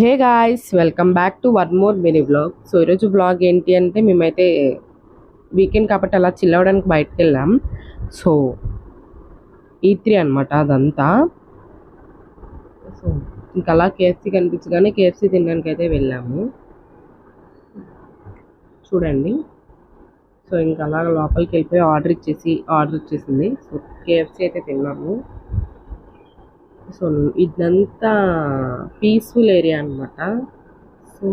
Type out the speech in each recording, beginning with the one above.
Hey guys, welcome back to one more mini vlog. So ఈరోజు vlog ఏంటి అంటే మేమైతే వీకెండ్ కాబట్టి అలా చిల్ అవ్వడానికి బయటకు వెళ్ళాం. సో E3 అనమాట అదంతా. సో ఇంకా అలా కేఎఫ్సీ కనిపించగానే కేఎఫ్సీ తినడానికి అయితే వెళ్ళాము. చూడండి. సో ఇంకా అలాగ లోపలికి వెళ్ళిపోయి ఆర్డర్ ఇచ్చేసింది. సో కేఎఫ్సీ అయితే తిన్నాము. సో ఇదంతా పీస్ఫుల్ ఏరియా అనమాట. సో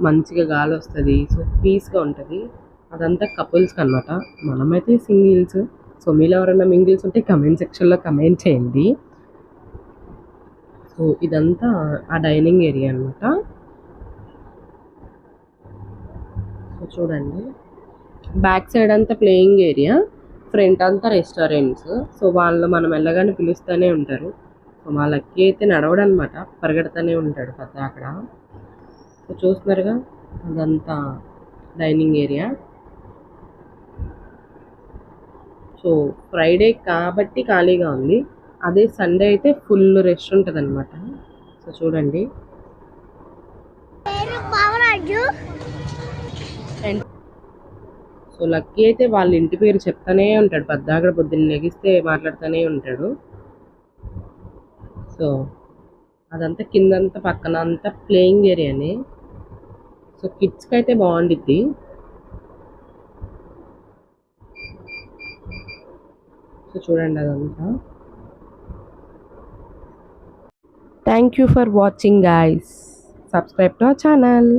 మంచిగా గాలి వస్తుంది. సో పీస్గా ఉంటుంది. అదంతా కపుల్స్కి అనమాట. మనమైతే సింగిల్స్. సో మీలో ఎవరైనా మింగిల్స్ ఉంటే కమెంట్ సెక్షన్లో కమెంట్ చేయండి. సో ఇదంతా ఆ డైనింగ్ ఏరియా అనమాట. సో చూడండి, బ్యాక్ సైడ్ అంతా ప్లేయింగ్ ఏరియా, ఫ్రంట్ అంతా రెస్టారెంట్స్. సో వాళ్ళు మనం వెళ్ళగానే పిలుస్తూనే ఉంటారు. సో మా లక్కీ అయితే నడవడం అనమాట, పరిగెడుతూనే ఉంటాడు పెద్ద అక్కడ. సో చూస్తున్నారుగా, అదంతా డైనింగ్ ఏరియా. సో ఫ్రైడే కాబట్టి ఖాళీగా ఉంది. అదే సండే అయితే ఫుల్ రష్ ఉంటుంది అనమాట. సో చూడండి. అండ్ సో లక్కీ అయితే వాళ్ళ ఇంటి పేరు చెప్తానే ఉంటాడు, పద్దాకడ పొద్దున్న లెగిస్తే మాట్లాడుతూనే ఉంటాడు. సో అదంతా కిందంతా పక్కన అంతా ప్లేయింగ్ ఏరియానే. సో కిడ్స్కి అయితే బాగుండిద్ది. సో చూడండి అదంతా. Thank you for watching guys. Subscribe to our channel.